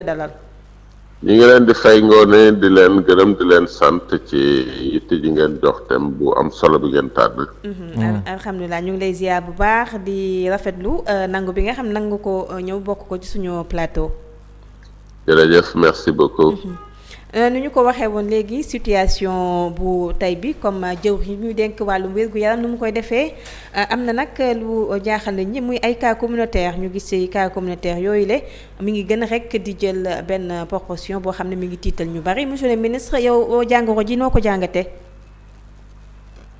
dalal. ñi ngi leen di fay ngoone di leen gërëm di leen sant ci yitte ji ngeen jox tem bu am solo bi ngeen tànn. alhamdulilah ñu ngi lay ziar bu baax di rafetlu nangu bi nga xam nangu ko ñëw bokk ko ci suñu plateau. jërëjëf merci beaucoup. ni ñu ko waxee woon léegi situation bu tey bi comme jëw yi ñu dénk wàllum wér-gu-yaram nu mu koy defee am na nag lu jaaxal nit ñi muy ay cas communautaire ñu gis ci cas communautaire yooyu le mi ngi gën a rek di jël benn proportion boo xam ne mi ngi tiital ñu bari monsieur le ministre yow jàngoro ji noo ko jàngatee.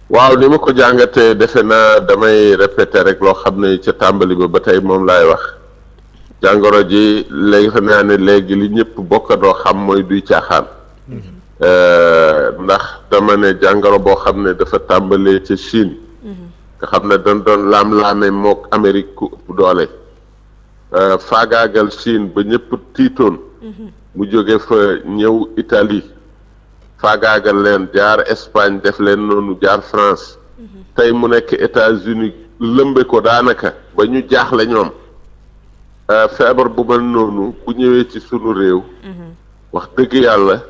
waaw ni ma ko jàngatee defe naa damay répéter rek loo xam ne ca tàmbali ba tey moom laay wax. jàngoro ji léegi fa naa ne léegi li ñëpp bokkandoo xam mooy duy caaxaan. ndax dama ne jàngoro boo xam ne dafa tàmbalee ca Chine. nga xam ne dañ doon laam-laame mook Amérique ku ëpp doole. faagaagal Chine ba ñëpp tiitoon. mu jóge fa ñëw Italie. faagaagal leen jaar Espagne def leen noonu jaar France. tey mu nekk États-Unis lëmbe ko daanaka ba ñu jaaxle ñoom. feebar bu mel noonu bu ñëwee ci sunu réew. wax dëgg yàlla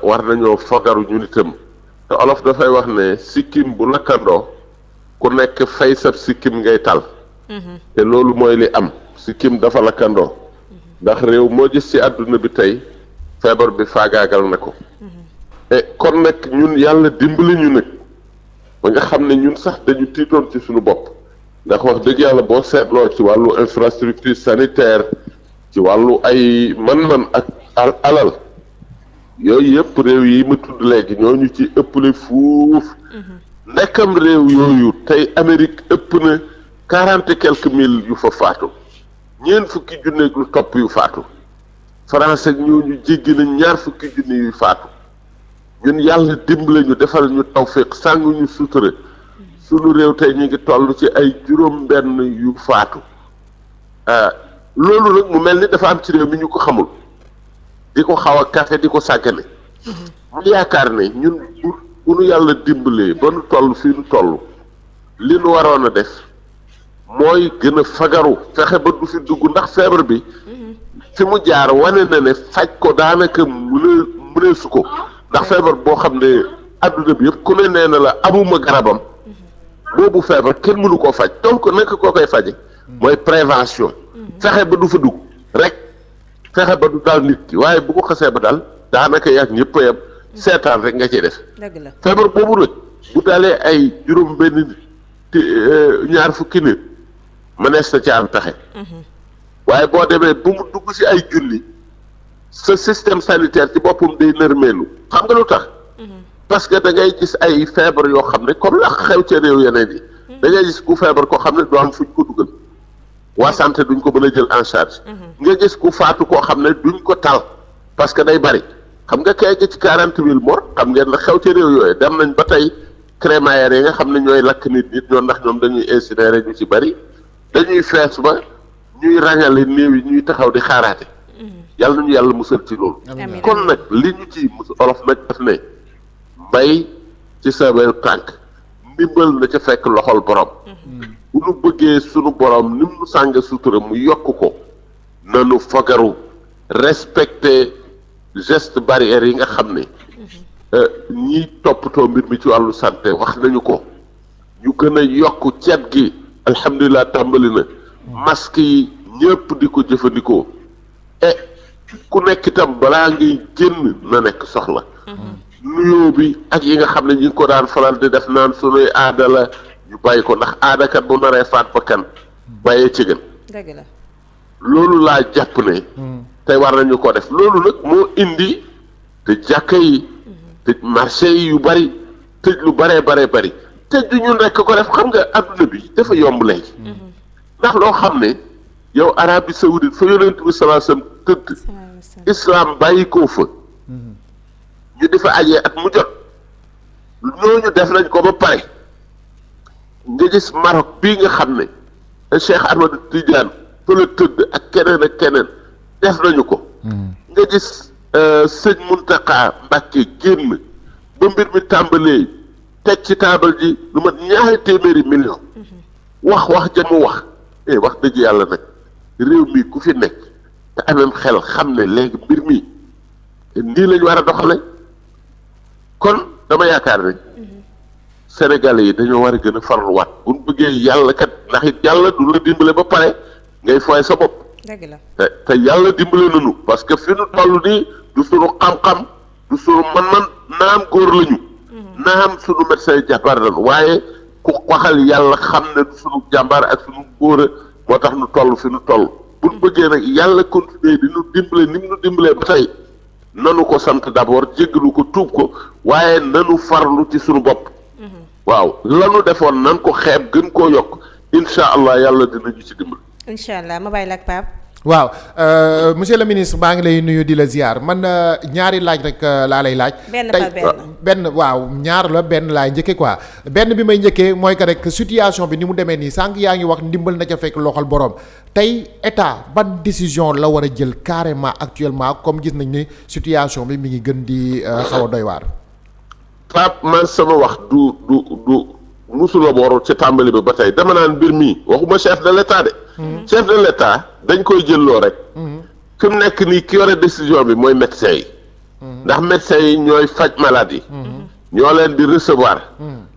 war nañoo fogaru ñu nitam te olof dafay wax ne sikkim bu lakkandoo ku nekk fay sab sikkim ngay tal. te loolu mooy li am sikkim dafa lakkandoo. ndax réew moo gis ci àdduna bi tey feebar bi faagaagal na ko. kon nag ñun yàlla dimbali ñu nag ba nga xam ne ñun sax dañu tiitoon ci sunu bopp. ndax wax dëgg yàlla boo seetloo ci wàllu infrastructure sanitaire ci wàllu ay man-man ak alal yooyu yëpp réew yi ma tudd léegi ñooñu ci ëpple fuuf nekkam réew yooyu tey Amérique ëpp na 40 et quelques mille yu fa faatu ñeent fukki junne lu topp yu faatu France ak ñooñu jéggi na ñaar fukki junne yu faatu ñun yàlla dimbale ñu defal ñu tawféex sàng ñu sutura sunu réew tey ñu ngi toll ci ay juróom-benn yu faatu loolu nag mu mel ni dafa am ci réew mi ñu ko xamul di ko xaw a kafe di ko sàggane mu yaakaar ne ñun bu nu yàlla dimbalee ba nu toll fii nu toll li nu waroon a def mooy gën a fagaru fexe ba du fi dugg ndax feebar bi fi mu jaar wane na ne faj ko daanaka mënee su ko ndax feebar boo xam ne adduna bi yëpp ku ne nee na la amuma garabam boobu feebar kenn mënu koo faj donc naka koo koy faje mooy prévention fexe ba du fa dugg rek fexe ba du daal nit ki waaye bu ko xasee ba daal daanaka yàgg ñëpp a yem seetaan rek nga ciy def feebar boobu nag bu dalee ay juróom benn ñaar fukki nit mënees na ci am pexe waaye boo demee bu mu dugg ci ay julli sa système sanitaire ci boppam day nërmeelu xam nga lu tax parce que da ngay gis ay feebar yoo xam ne comme la xew ca réew yeneen yi da ngay gis ku feebar koo xam ne doo am fuñ ko dugal waa santé duñ ko mën a jël en charge nga gis ku faatu koo xam ne duñ ko tal parce que day bari xam nga kay gi ci 40 000 morts xam ngeen la xew ca réew yooyu dem nañ ba tey crémaillère yi nga xam ne ñooy lakk nit ñoom ndax ñoom dañuy incinérer ñu ci bari dañuy fees ba ñuy ràññale néew yi ñuy taxaw di xaaraate yàlla nañu yàlla musal ci loolu kon nag li ñu ci olof nag daf ne bay ci sa wew tànk ndimbal na ca fekk loxol borom bu nu bëggee sunu borom ni mu sànge sutura mu yokk ko nanu fagaru respecter geste barrière yi nga xam ne ñiy toppatoo mbir mi ci wàllu santé wax nañu ko ñu gën a yokk cet gi alhamdulilah tàmbali na masque yi ñëpp di ko jëfandikoo ku nekk itam balaa ngay génn na nekk soxla nuyoo bi ak yi nga xam ne ñi ngi ko daan faral di def naan sunuy aada la ñu bàyyi ko ndax aadakat bu naree faat bakkan bàyyee ci gën dëgg la loolu laa jàpp ne tey war nañu ko def loolu nag moo indi te jàkka yi tëj marché yi yu bari tëj lu baree bari tëj du ñun rekk ko def xam nga adduna bi dafa yomb léegi ndax loo xam ne yow Arabie Saoudite fa yonent bi sallallahu alayhi wasallam tëdd islam bàyyi koo fa ñu di fa ajee at mu jot ñooñu def nañ ko ba pare nga gis Maroc bii nga xam ne Cheikh Ahmadou Tidiane fa la tëdd ak keneen def nañu ko nga gis sëñ Mountakha Mbacké génn ba mbir mi tàmbalee teg ci taabal ji lu mat ñaari téeméeri million wax ja mu wax wax dëgg yàlla nag réew mi ku fi nekk te amem xel xam ne léegi mbir mi nii lañ war a doxale kon dama yaakaar ne Sénégalais yi dañoo war a gën a farluwaat bu ñu bëggee yàlla kat ndax it yàlla du la dimbale ba pare ngay fooy sa bopp. dëgg la te yàlla dimbale nañu parce que fi nu toll nii du sunu xam-xam du sunu man-man naam góor lañu. naam sunu médecin jàmbaar lañu waaye ku waxal yàlla xam ne du sunu jàmbaar ak sunu góor moo tax nu toll fi nu toll. bu ñu bëggee nag yàlla continuer di nu dimbale ni mu nu dimbalee ba tey nanu ko sant d'abord jéggalu ko tuub ko waaye nanu farlu ci sunu bopp. waaw lanu defoon nan ko xeeb gën koo yokk incha allah yàlla dinañu ci dimbali. incha allah ma bàyyi la ak Pape. waaw monsieur le ministre maa ngi lay nuyu di la ziar man ñaari laaj rek laa lay laaj. benn par benn waaw ñaar la benn laay njëkkee quoi benn bi may njëkkee mooy que rek situation bi ni mu demee nii sànq yaa ngi wax ndimbal na ca fekk loxol borom tey état ban décision la war a jël carrément actuellement comme gis nañ ni situation bi mi ngi gën di xaw a doy waar. Pape man sama wax du musula boru ci tàmbali bi ba tey dama naan mbir mii waxuma chef de l'état de. chef de l'état dañ koy jëlloo rek. fi mu nekk nii ki yore décision bi mooy médecin yi. ndax médecin yi ñooy faj malade yi. ñoo leen di recevoir.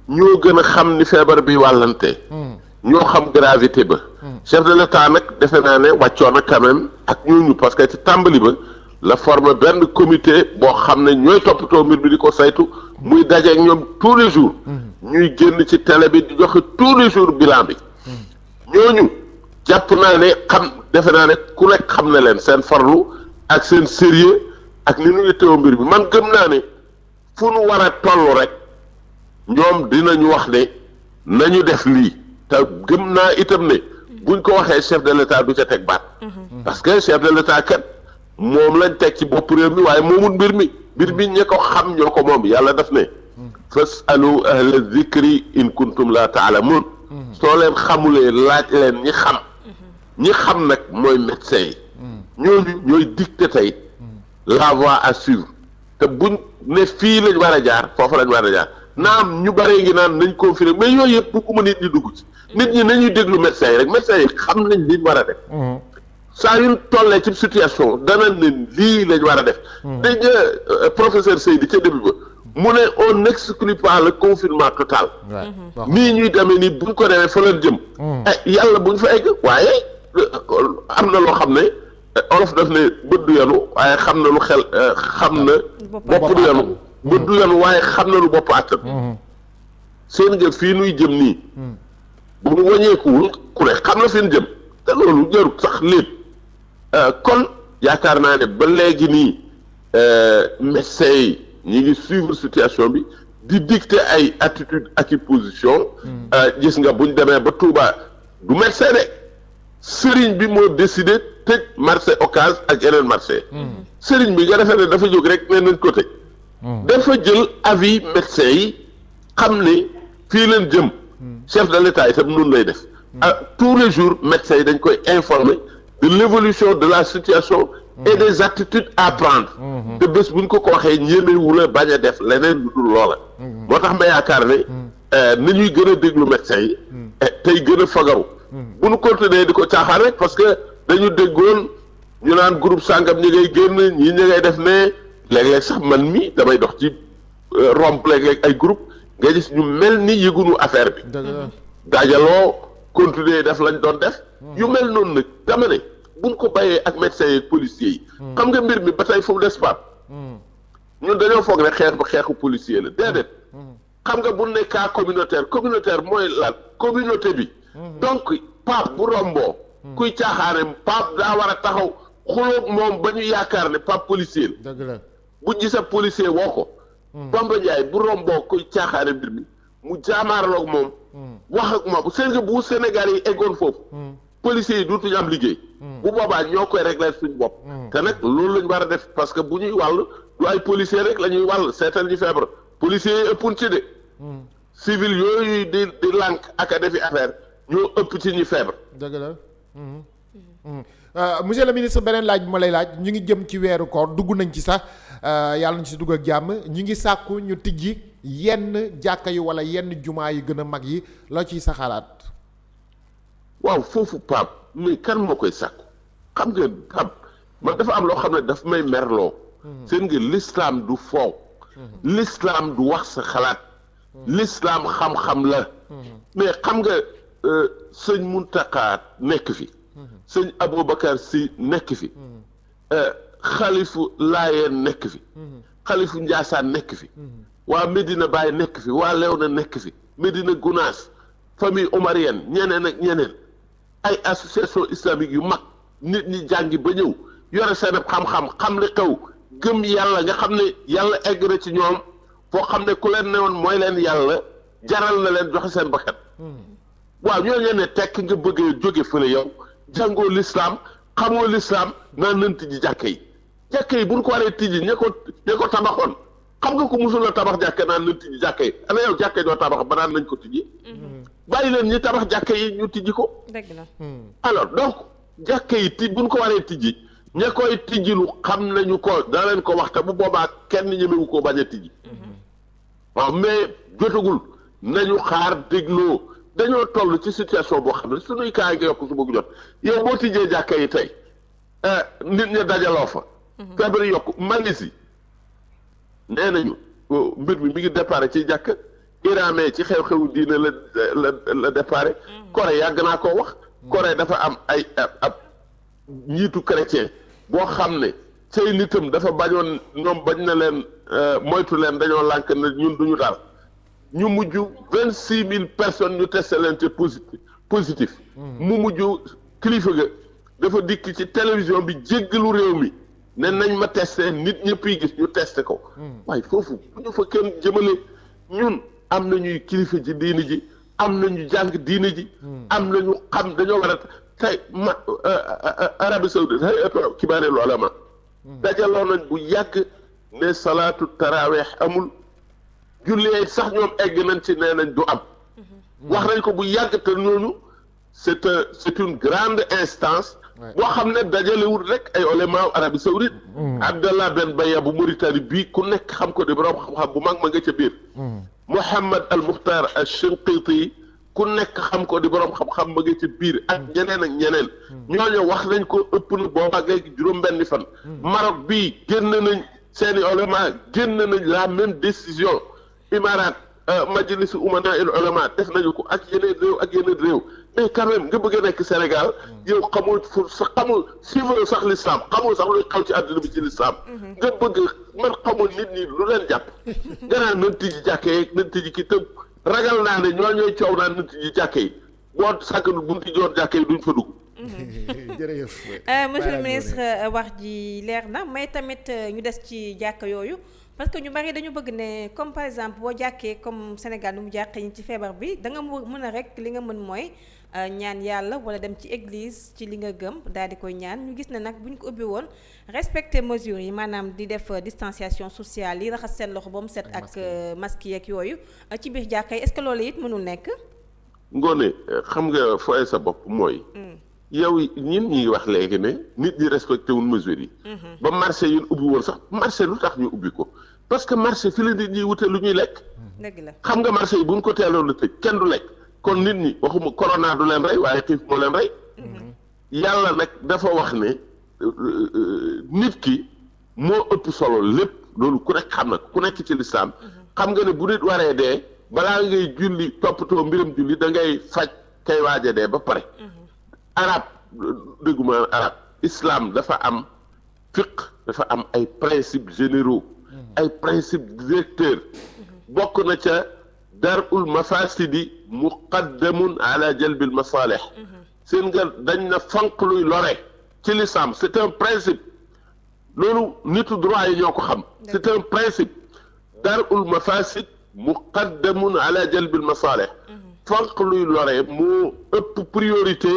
ñoo gën a xam ni feebar bi wàllante. ñoo xam gravité ba. chef de l'état nag defe naa ne wàccoon na quand même ak ñooñu parce que ci tàmbali ba la forme benn comité boo xam ne ñooy toppatoo mbir bi di ko saytu. muy dajeeg ñoom tous les jours. ñuy génn ci télé bi di joxe tous les jours bilan bi. ñooñu jàpp naa ne defe naa ne ku nekk xam na leen seen farlu ak seen sérieux ak ni ñu teewoo mbir bi man gëm naa ne fu nu war a toll rek ñoom dinañu wax ne nañu def lii te gëm naa itam ne buñ ko waxee chef de l'état du ca teg baat. parce que chef de l'état kat moom lañ teg ci bopp réew mi waaye moomul mbir mi. mbir bi ñi ko xam ñoo ko moom yàlla daf ne fasalu ahla zikri in kuntum la taalamun soo leen xamulee laaj leen ñi xam nag mooy médecin yi ñooñu ñooy dicté tey la voie à suivre te buñ ne fii lañ war a jaar foofu lañ war a jaar naam ñu bare ngi naan nañ confirmer mais yooyu yëpp bugguma nit ñi dugg ci nit ñi nañuy déglu médecin yi rek médecin yi xam nañ liñ war a def saa yu tollee ci situation dana ne lii lañ war a def. dégg nga professeur Seydi ca début ba mu ne on n'exclut pas le confinement total. nii ñuy demee nii buñ ko demee fa leen jëm. yàlla buñ fa egg waaye am na loo xam ne olof daf ne bët du yanu waaye xam na lu xel xam na. bopp du yanu bët du yanu waaye xam na lu bopp àttan. seen nga fii nuy jëm nii. bu mu wàññeekuwul ku ne xam na fi ñu jëm te loolu jarut sax lépp. kon yaakaar naa ne ba léegi nii médecins yi ñi ngi suivre situation bi di dicter ay attitude ak i position gis nga buñ demee ba Touba du médecin de sëriñ bi moo décidé tëj marché Ocass ak yeneen marché sëriñ bi nga defee ne dafa jóg rek ne nañ ko tëj dafa jël avis médecins yi xam ne fii leen jëm chef de l'état itam noonu lay def tous les jours médecins yi dañ koy informer de l'évolution de la situation et des attitudes à prendre te bés bu ñu ko waxee ñemewula bañ a def leneen lu dul loola moo tax ma yaakaar ne na ñuy gën a déglu médecins yi tey gën a fagaru bu ñu continuer di ko caaxaan rek parce que dañu déggoon ñu naan groupe sàngam ñi ngay génn ñii ñi ngay def ne léeg-léeg sax man mi damay dox ci romb léeg-léeg ay groupe nga gis ñu mel ni yëgunu affaire bi dajaloo continuer def lañ doon def yu mel noonu nag dama ne buñ ko bàyyee ak médecins yi ak policiers yi xam nga mbir mi ba tey foofu des pas ñun dañoo foog ne xeex ba xeexu policier la déedéet xam nga bu ne cas communautaire mooy lan communauté bi donc pape bu romboo kuy caaxaane pape daa war a taxaw xulóog moom ba ñu yaakaar ne pape policier la bu gisee policier woo ko Bamba Ndiaye bu romboo kuy caaxaane mbir mi mu jaamaarloog moom wax ak moom seen nga bu Sénégal yi eggoon foofu policiers yi dootuñu am liggéey bu boobaa ñoo koy régler suñu bopp te nag loolu lañ war a def parce que bu ñuy wàll du ay policiers rek la ñuy wàll seetal ñu feebar policiers yi ëppun ci de civil yooyu di lànk ak a defi affaire ñoo ëpp ci ñi feebar dëgg la monsieur le ministre beneen laaj bi ma lay laaj ñu ngi jëm ci weeru koor dugg nañ ci sax yàlla nañ ci dugg ak jàmm ñu ngi sàkku ñu tijji yenn jàkka yi wala yenn jumaa yi gën a mag yi la ciy sa xalaat waaw foofu Pape mais kan moo koy sàkku xam nga Pape man dafa am loo xam ne daf may merloo. seen nga l'islam du foow. l'islam du wax sa xalaat. l'islam xam-xam la. mais xam nga sëñ Muntaqa nekk fi. sëñ Aboubacar Sy nekk fi. xalifu Laayeen nekk fi. xalifu Njaasaan nekk fi. waa Medina Baye nekk fi waa Léona nekk fi. Medina Gounass famille omarienne ñeneen ak ñeneen ay association islamique yu mag nit ñi jàngi ba ñëw yore seen xam-xam xam li xew gëm yàlla nga xam ne yàlla egg na ci ñoom foo xam ne ku leen newoon mooy leen yàlla jaral na leen joxe seen bakkan waaw ñooñu ne tekk nga bëggee jóge fële yow jàngoo l'islam xamoo l'islam naan nañ tijji jàkka yi buñ ko waree tijji ña ko tabaxoon xam nga ko musul a tabax jàkka naan nañ tijji jàkka yi ana yow jàkka doo tabax ba naan nañ ko tijji bàyyi leen ñi tabax jàkka yi ñu tijji ko dëgg la alors donc jàkka yi buñ ko waree tijji ña koy tijjilu xam nañu ko daa leen ko wax te bu boobaa kenn ñemewu koo bañ a tijji waaw mais jotagul nañu xaar dégloo dañoo toll ci situation boo xam ne suñuy kaa ngi yokk su bëgg jot yow boo tijjee jàkka yi tey nit ña dajaloo fa feebar yokk Malaisie nee nañu mbir mi ngi départ ci jàkk Iran ci xew-xewu diine la départ Corée yàgg naa koo wax Corée dafa am ay ab njiitu chrétien boo xam ne say nitam dafa bañoon ñoom bañ na leen moytu leen dañoo lànk ne ñun duñu daal ñu mujj 26,000 personnes ñu testé leen te positif mu mujj kilifa ga dafa dikk ci télévision bi jéggalu réew mi ne nañ ma testé nit ñëpp yi gis ñu testé ko waaye foofu bu ñu fa kenn jëmale ñun am nañuy kilifa ji diini ji am nañu jàng diini ji am nañu xam dañoo war a tey Arabie Saoudite hay kibaarul ulama dajaloo nañ bu yàgg ne salaatu taraweex amul jullee sax ñoom egg nañ ci nee nañ du am wax nañ ko bu yàgg te ñooñu c'est une grande instance boo xam ne dajalewul rek ay ulama Arabie Saoudite Abdallah Ben Baya bu Mauritanie bii ku nekk xam ko di borom xam-xam bu mag ma nga ca biir Mouhammad al Mukhtar al Shinqiti ku nekk xam ko di borom xam-xam ma nga ca biir ak ñeneen ñooñu wax nañ ko ëpp na booba léegi juróom-benni fan Maroc bii génn nañ seeni ulama génn nañ la même décision Imarat majlis umana il ulama def nañu ko ak yeneen réew mais quand même nga bëgg a nekk Sénégal yow xamul suivre sax l'islam xamul sax luy xaw ci àdduna bi ci l'islam nga bëgg man xamul nit ñi lu leen jàpp nga naan nañ tijji jàkke yi nañ tijji ki tëb ragal naa ne ñooy coow naan nañ tijji jàkke yi boo sàgganul bu ñu tijjoon jàkke yi duñ fa dugg jërëjëf monsieur le ministre wax ji leer na mais tamit ñu des ci jàkka yooyu parce que ñu bari dañu bëgg ne comme par exemple boo jàkkee comme Sénégal nu mu jàkkee ñi ci feebar bi da nga mën a rek li nga mën mooy ñaan yàlla wala dem ci église ci li nga gëm daal di koy ñaan ñu gis ne nag bu ñu ko ubbi woon respecter mesures yi maanaam di def distanciation sociale yi raxas seen loxo ba mu set ak masque yeeg yooyu ci biir jàkka yi est-ce que loolu it mënul nekk. Ngoné xam nga fooy sa bopp mooy. yow ñin ñi wax léegi ne nit ñi respecté wul mesures yi. ba marché yi ubbi woon sax marché lu tax ñu ubbi ko parce que marché fi la nit ñi wute lu ñuy lekk. dëgg la xam nga marché yi bu ñu ko teeloon a tëj kenn du lekk kon nit ñi waxuma corona du leen rey waaye xiif moo leen rey. yàlla nag dafa wax ne nit ki moo ëpp solo lépp loolu ku nekk xam na ku nekk ci lislaam xam nga ne bu nit waree dee balaa ngay julli toppatoo mbiram julli da ngay faj kay waaja dee ba pare. arab dégguma arab islam dafa am fiqh dafa am ay principes généraux ay principes directeurs bokk na ca darul mafasidi muqaddamun ala jalbil masalih seen nga dañ na fanq luy lore ci l'islam c'est un principe loolu nitu droit yi ñoo ko xam c'est un principe darul mafasid muqaddamun ala jalbil masalih fanq luy lore moo ëpp priorité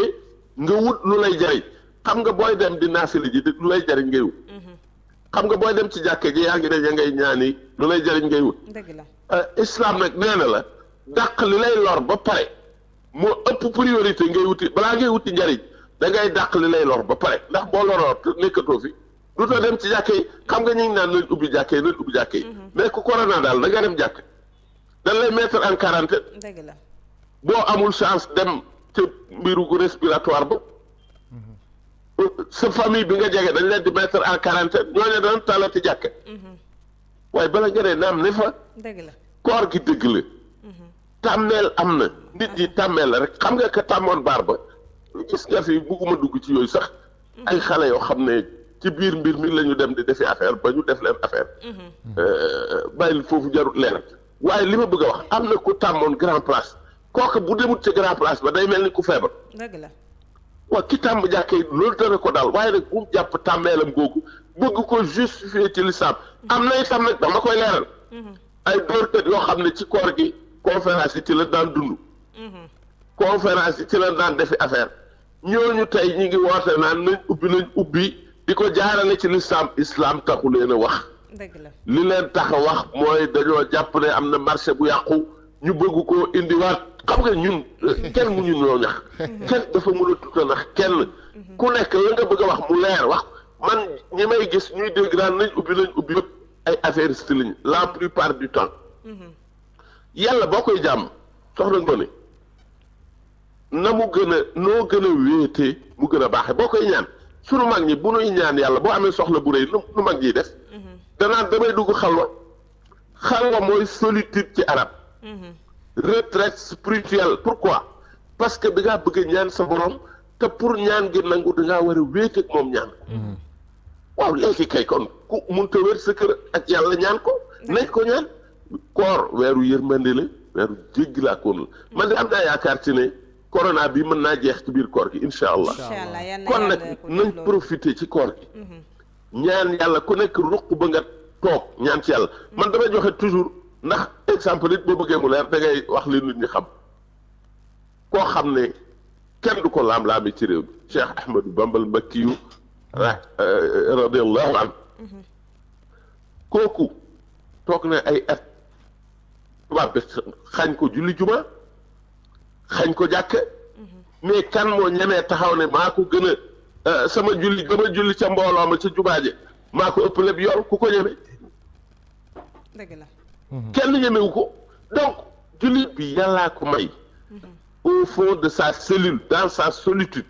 nga wut lu lay jariñ xam nga booy dem di naafili ji lu lay jariñ ngay wut xam nga booy dem ci jàkke ji yaa ngi ne ya ngay ñaani lu lay jariñ ngay wut dëgg la islam nag nee na la dàq li lay lor ba pare moo ëpp priorité ngay wuti balaa ngay wuti njariñ da ngay dàq li lay lor ba pare ndax boo loroo nekkatoo fi du too dem ci jàkke yi xam nga ñu ngi naan nañ ubbi jàkke yi mais ku corona daal da nga dem jàkk dañ lay mettre en quarantaine dëgg la bboo amul chance dem te mbiru respiratoire ba sa famille bi nga jege dañ leen di mettre en quarantaine ñooñu daan talati jàkk waaye bala nga ne naam ne fa dëgg la koor gi dëgg la tàmmeel am na nit ñi tàmmeel la rek xam nga ka tàmmoon baar ba gis nga fi bugguma dugg ci yooyu sax ay xale yoo xam ne ci biir mbir mi la ñu dem di defi affaire ba ñu def leen affaire bàyyil foofu jarut leer waaye li ma bëgg a wax am na ku tàmmoon grand place kooku bu demut ci grand place ba day mel ni ku feebar dëgg la waaw ki tàmm jàkkee loolu dana ko dal waaye nag bu mu jàpp tàmmeelam googu bëgg ko justifier ci lislaam am na itam nag dama koy leeral ay dóorkat yoo xam ne ci koor gi conférence yi ci la daan dund conférence yi ci la daan defi affaire ñooñu tey ñi ngi woote naan nañ ubbi di ko jaarale ci islam taxu leen a wax dëgg la li leen tax a wax mooy dañoo jàpp ne am na marché bu yàqu ñu bëgg koo indiwaat xam nga ñun kenn mu ñu ñoo ñax kenn dafa mën a tuta nax kenn ku nekk la nga bëgg a wax mu leer wax man ñi may gis ñuy dégg daan nañ ubbi yëpp ay affaire stiliñ la plupart du temps yàlla boo koy jàmm soxna Ngoné na mu gën a noo gën a wéete mu gën a baaxe boo koy ñaan sunu mag ñi bu nuy ñaan yàlla boo amee soxla bu rëy nu mag ñiy def danaan damay dugg xalwa mooy solitude ci arab retraite spirituelle pourquoi parce que da ngaa bëgg a ñaan sa borom te pour ñaan gi nangu da ngaa war a wéet ak moom ñaan ko waaw léegi kay kon ku munta wér sa kër ak yàlla ñaan ko nañ ko ñaan koor weeru yërmande la weeru jéggi laa koon la man de am naa yaakaar ci ne corona bi mën naa jeex ci biir koor gi incha allah kon nag nañ profité ci koor gi ñaan yàlla ku nekk ruq ba nga toog ñaan ci yàlla man damay joxe toujours ndax exemple nit boo bëggee mu leer da ngay wax li nit ñi xam koo xam ne kenn du ko laam-laami ci réew mi Cheikh Ahmadou Bambal Mbakkiyu radiallahu an kooku toog na ay at tubaab bi xañ ko julli juma xañ ko jàkk mais kan moo ñemee taxaw ne maa ko gën a sama julli dama julli ca mbooloo ma ca jubaaje maa ko ëpp lépp yor ku ko ñeme dëgg la kenn ñemewu ko donc jullit bi yàllaa ko may au fond de sa cellule dans sa solitude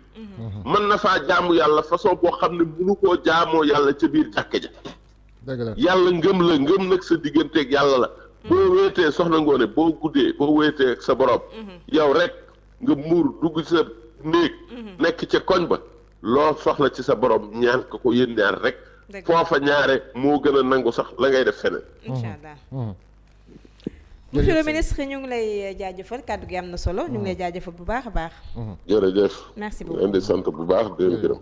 mën na faa jaamu yàlla façon boo xam ne munu koo jaamoo yàlla ca biir jàkka ja dëgg la yàlla ngëm nag sa digganteeg yàlla la boo wéetee soxna Ngoné boo guddee boo wéetee ak sa borom yow rek nga muur dugg sa néeg nekk ca koñ ba loo soxla ci sa borom ñaan ko yéen ñaar rek foofa ñaare moo gën a nangu sax la ngay def feneen incha allah monsieur le ministre ñu ngi lay jaajëfal kàddu gi am na solo ñu ngi lay jaajëfal bu baax a baax jërëjëf merci beaucoup leen di sant bu baax di leen gërëm